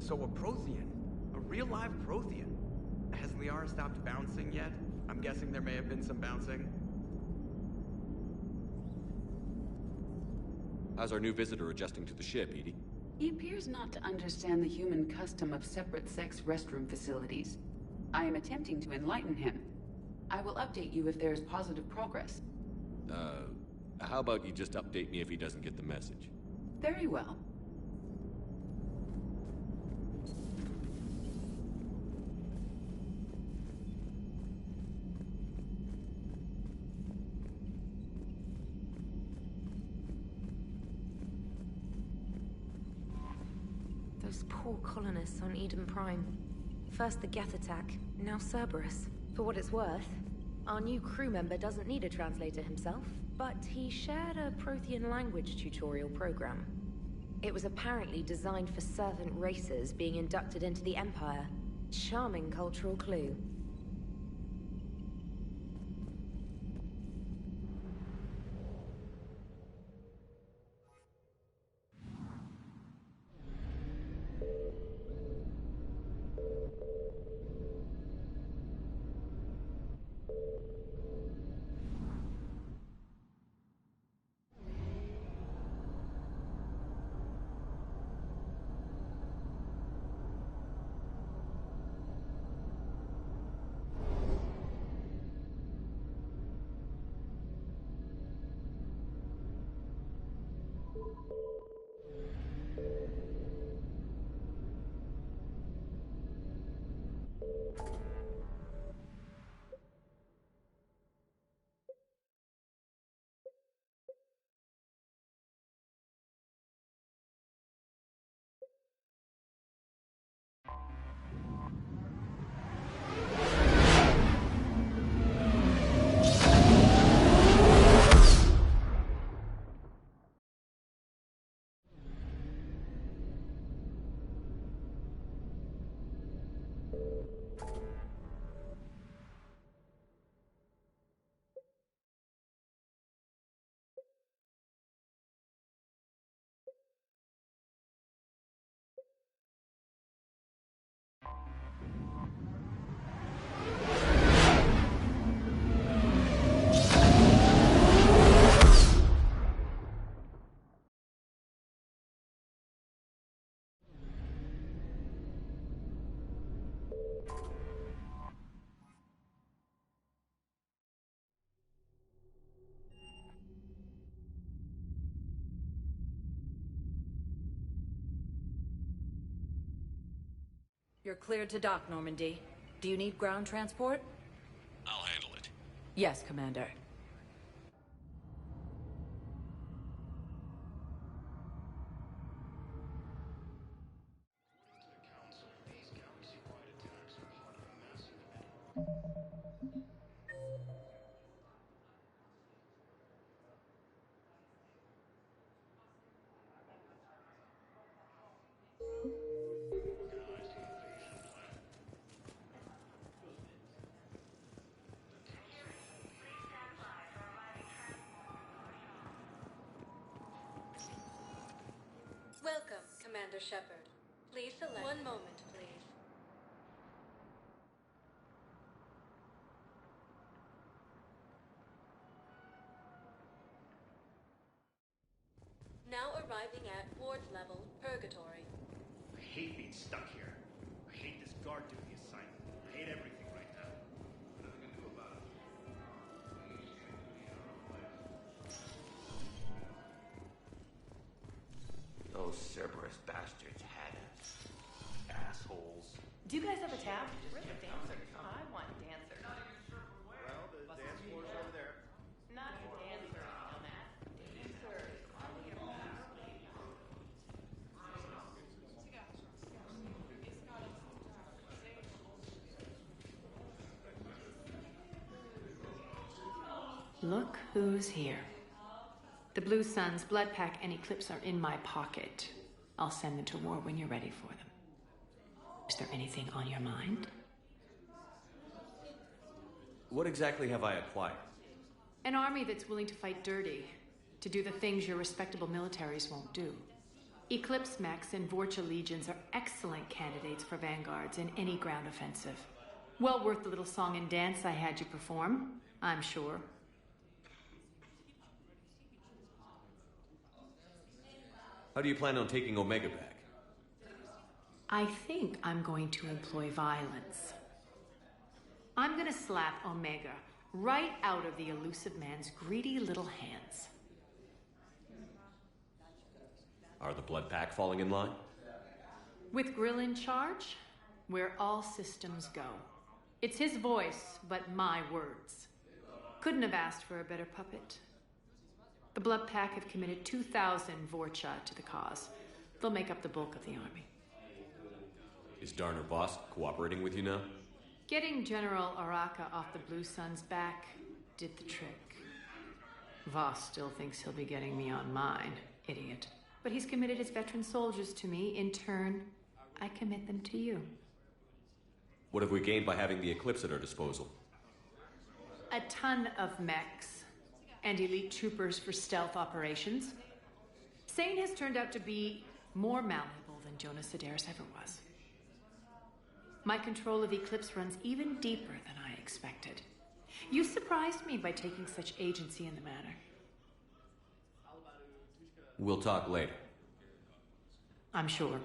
So a Prothean. A real live Prothean. Has Liara stopped bouncing yet? I'm guessing there may have been some bouncing. How's our new visitor adjusting to the ship, Edie? He appears not to understand the human custom of separate-sex restroom facilities. I am attempting to enlighten him. I will update you if there is positive progress. How about you just update me if he doesn't get the message? Very well. poor colonists on Eden Prime. First the Geth attack, now Cerberus. For what it's worth, our new crew member doesn't need a translator himself, but he shared a Prothean language tutorial program. It was apparently designed for servant races being inducted into the Empire. Charming cultural clue. You're cleared to dock, Normandy. Do you need ground transport? I'll handle it. Yes, Commander. Welcome, Commander Shepard. Please select. One moment, please. Now arriving at Ward's level, Purgatory. I hate being stuck here. I hate this guard duty assignment. I hate everything right now. Nothing to do about it. Those Cerberus bastards had us. Assholes. Do you guys have a tab? Where's the dancers? I want dancers. Well, the dance floor's over there. Not dancers, dumbass. Dancers. Look who's here. The Blue Suns, Blood Pack, and Eclipse are in my pocket. I'll send them to war when you're ready for them. Is there anything on your mind? What exactly have I acquired? An army that's willing to fight dirty, to do the things your respectable militaries won't do. Eclipse mechs and Vorcha legions are excellent candidates for vanguards in any ground offensive. Well worth the little song and dance I had you perform, I'm sure. How do you plan on taking Omega back? I think I'm going to employ violence. I'm gonna slap Omega right out of the elusive man's greedy little hands. Are the Blood Pack falling in line? With Grill in charge, where all systems go. It's his voice, but my words. Couldn't have asked for a better puppet. The Blood Pack have committed 2,000 Vorcha to the cause. They'll make up the bulk of the army. Is Darner Voss cooperating with you now? Getting General Araka off the Blue Sun's back did the trick. Voss still thinks he'll be getting me on mine, idiot. But he's committed his veteran soldiers to me. In turn, I commit them to you. What have we gained by having the Eclipse at our disposal? A ton of mechs and elite troopers for stealth operations. Sane has turned out to be more malleable than Jonas Sedaris ever was. My control of Eclipse runs even deeper than I expected. You surprised me by taking such agency in the matter. We'll talk later. I'm sure.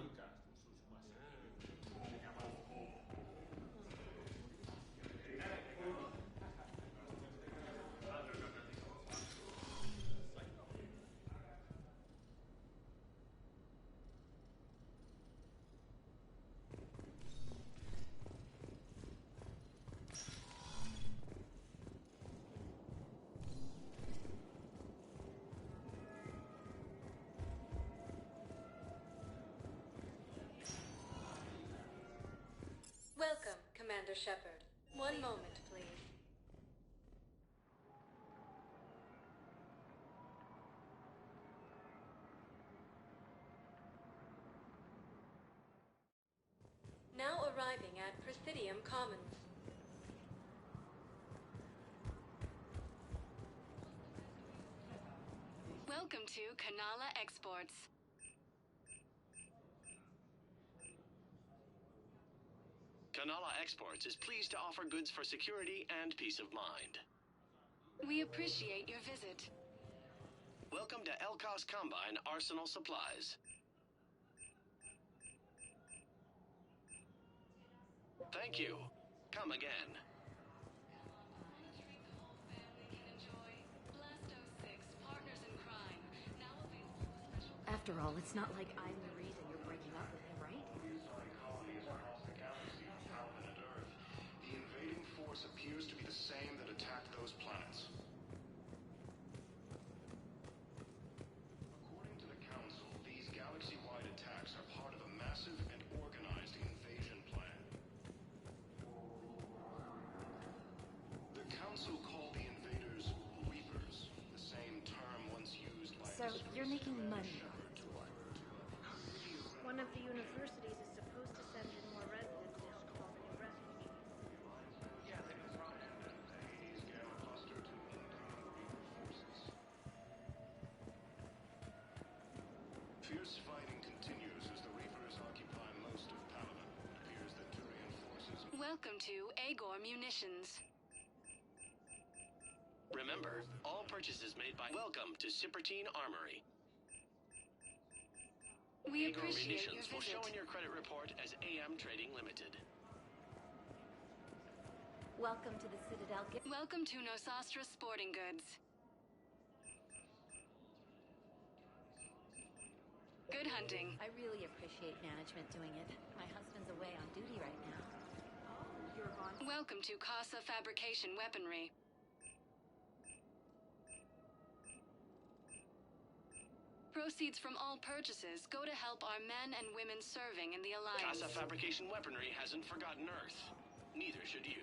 Welcome, Commander Shepard. One moment, please. Now arriving at Presidium Commons. Welcome to Kanala Exports. Kanala Exports is pleased to offer goods for security and peace of mind. We appreciate your visit. Welcome to Elkos Combine Arsenal Supplies. Thank you. Come again. After all, it's not like I'm the reason you're breaking up with him, right? Colonies across the galaxy, Calvin and Earth. The invading force appears to be the same that attacked those planets. According to the Council, these galaxy-wide attacks are part of a massive and organized invasion plan. The Council called the invaders Reapers, the same term once used by... So, you're making money. One of the universities is supposed to send in more residents to help colony rescue. Fierce fighting continues as the Reapers occupy most of Palaven. It appears that Turian forces... Welcome to Agor Munitions. Remember, all purchases made by... Welcome to Sippertine Armory. We Agor appreciate your Munitions will show in visit. your credit report as AM Trading Limited. Welcome to the Citadel. Welcome to Nosastra Sporting Goods. Good hunting. I really appreciate management doing it. My husband's away on duty right now. Oh, you're gone. Welcome to Casa Fabrication Weaponry. Proceeds from all purchases go to help our men and women serving in the Alliance. Casa Fabrication Weaponry hasn't forgotten Earth. Neither should you.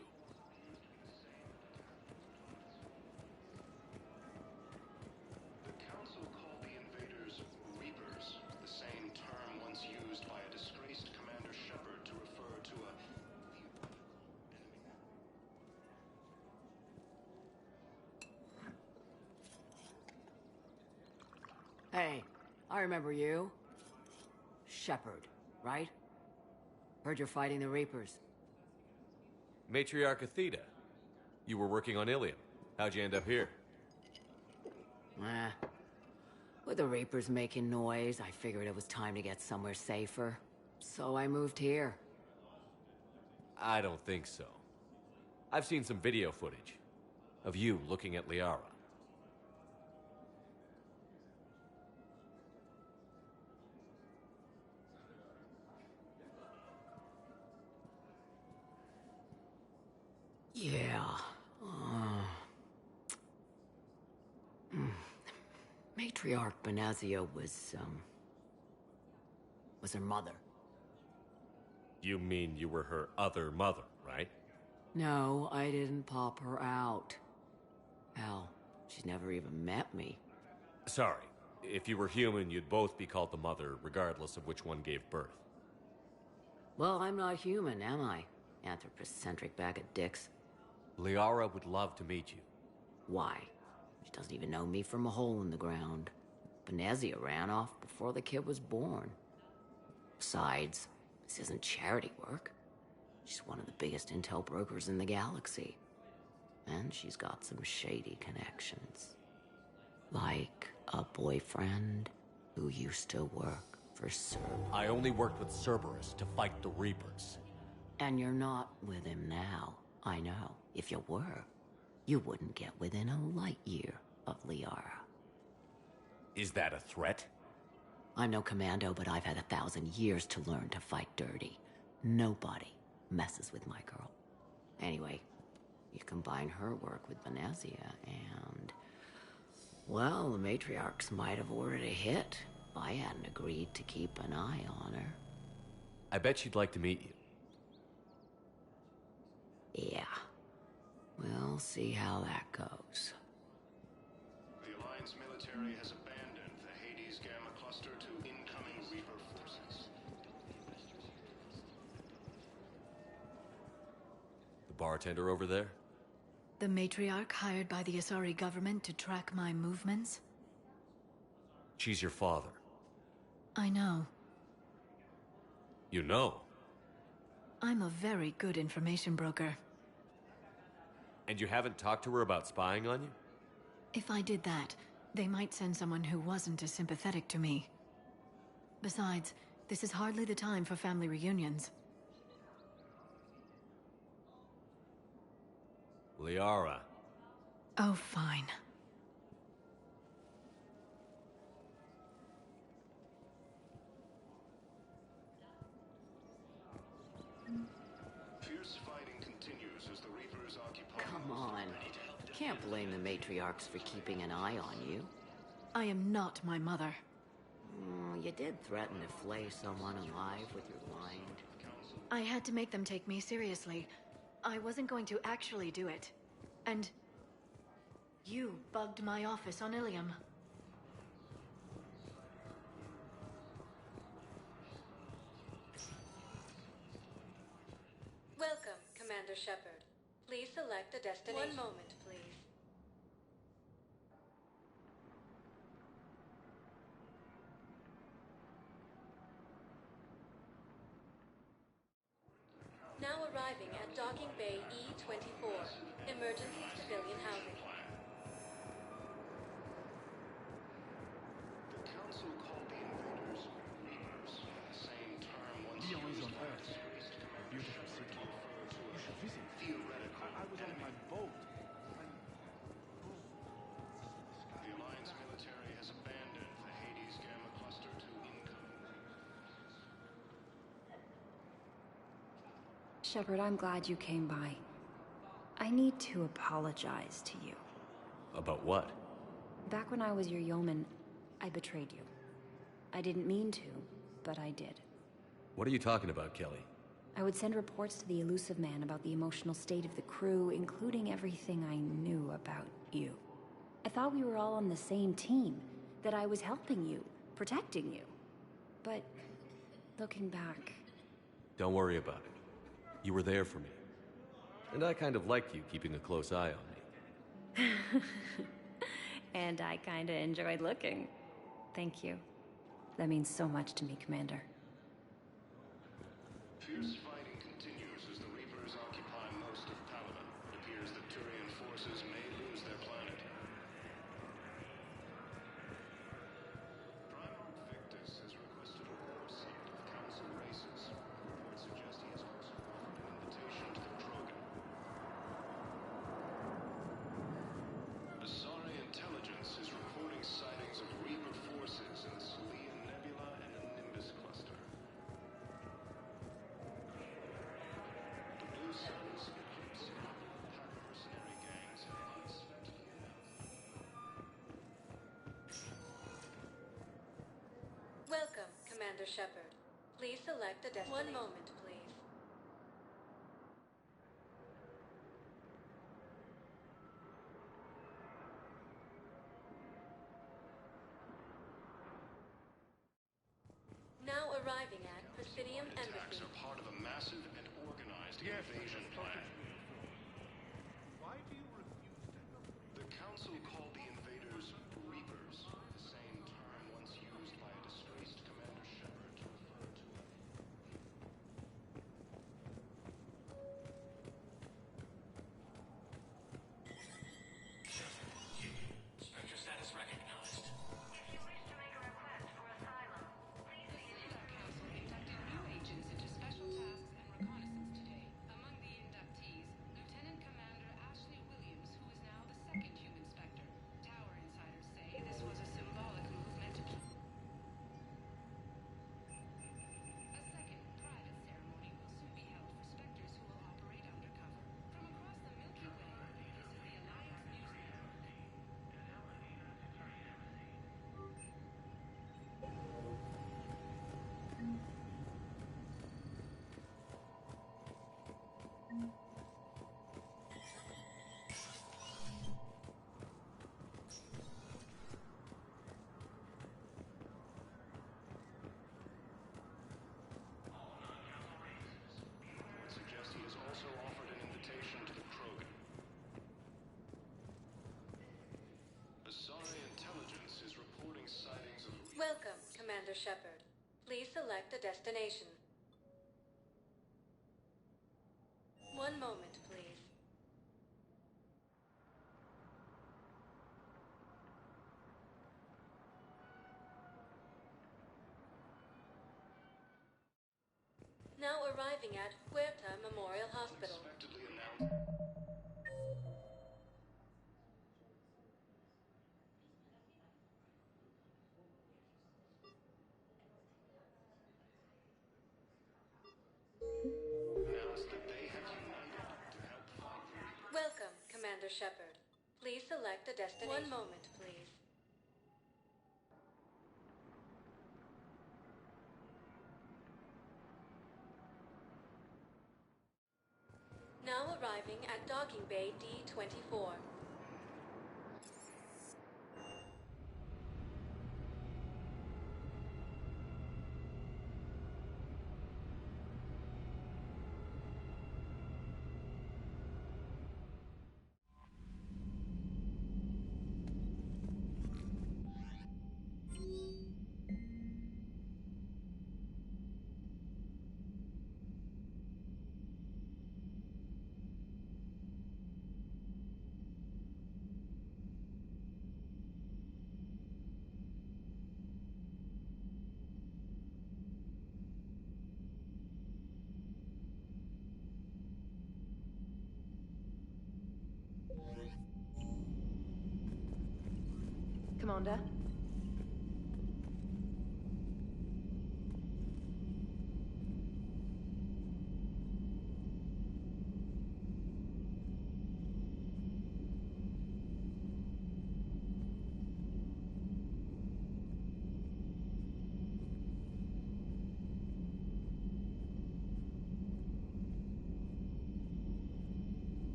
The Council called the invaders Reapers, the same term once used by a disgraced Commander Shepard to refer to a... Hey, I remember you. Shepard, right? Heard you're fighting the Reapers. Matriarch Athena. You were working on Ilium. How'd you end up here? With the Reapers making noise, I figured it was time to get somewhere safer. So I moved here. I don't think so. I've seen some video footage of you looking at Liara. Yeah. Matriarch Benazia was her mother. You mean you were her other mother, right? No, I didn't pop her out. Hell, she's never even met me. Sorry. If you were human, you'd both be called the mother, regardless of which one gave birth. Well, I'm not human, am I? Anthropocentric bag of dicks. Liara would love to meet you. Why? She doesn't even know me from a hole in the ground. Venezia ran off before the kid was born. Besides, this isn't charity work. She's one of the biggest intel brokers in the galaxy. And she's got some shady connections. Like a boyfriend who used to work for Cerberus. I only worked with Cerberus to fight the Reapers. And you're not with him now. I know. If you were, you wouldn't get within a light year of Liara. Is that a threat? I'm no commando, but I've had 1,000 years to learn to fight dirty. Nobody messes with my girl. Anyway, you combine her work with Venezia and... well, the matriarchs might have ordered a hit if I hadn't agreed to keep an eye on her. I bet she'd like to meet you. Yeah. We'll see how that goes. The Alliance military has abandoned the Hades Gamma cluster to incoming Reaper forces. The bartender over there? The matriarch hired by the Asari government to track my movements? She's your father. I know. You know? I'm a very good information broker. And you haven't talked to her about spying on you? If I did that, they might send someone who wasn't as sympathetic to me. Besides, this is hardly the time for family reunions. Liara. Oh, fine. Fierce fighting continues as the Reapers occupy... Come on. Can't blame the matriarchs for keeping an eye on you. I am not my mother. You did threaten to flay someone alive with your mind. I had to make them take me seriously. I wasn't going to actually do it. And... you bugged my office on Ilium. Welcome, Commander Shepard. Please select a destination. One moment, please. Now arriving at Docking Bay E-24, emergency civilian housing. The Council called the invaders Reapers, the same term once used by the disgraced Commander Shepard to refer to a theoretical enemy. The Alliance military has abandoned the Hades Gamma cluster to incoming. Shepard, I'm glad you came by. I need to apologize to you. About what? Back when I was your yeoman, I betrayed you. I didn't mean to, but I did. What are you talking about, Kelly? I would send reports to the Elusive Man about the emotional state of the crew, including everything I knew about you. I thought we were all on the same team, that I was helping you, protecting you. But, looking back... Don't worry about it. You were there for me. And I kind of liked you keeping a close eye on me. And I kinda enjoyed looking. Thank you. That means so much to me, Commander. Fierce fighting continues as the Reapers occupy most of Paladin. It appears that Turian forces may lose their planet. Primarch Victus has requested a war summit of Council races. Reports suggest he has also offered an invitation to the Krogan. Asari intelligence is reporting sightings of Reaper forces in the Salian Nebula and the Nimbus cluster. The Blue Sun's Eclipse pack of mercenary gangs have unexpectedly... Welcome, Commander Shepard. Please select a destination. One moment, please. arriving at Presidium Attacks Embassy. are part of a massive and organized invasion plan. Why do you refuse to help me? The Council called the invaders Reapers, the same term once used by a disgraced Commander Shepard to refer to them. Spectre status recognized. If you wish to make a request for asylum, please see an Council inducted new agents into special tasks and reconnaissance today. Among the inductees, Lieutenant Commander Ashley Williams, who is now the second human Spectre. Tower insiders say this was a symbolic move meant to keep. A second private ceremony will soon be held for Spectres who will operate undercover. From across the Milky Way, this is the Alliance News Network. Reports suggest he has also offered an invitation to the Krogan. Asari Intelligence is reporting sightings of... Welcome, Commander Shepard. Please select a destination. One moment, please. Now arriving at Huerta Memorial Hospital. Unexpectedly announced... announced that they have united to help fight the Reapers. Welcome, Commander Shepard. Please select a destination. One moment, please. Now arriving at Docking Bay D-24. Commander,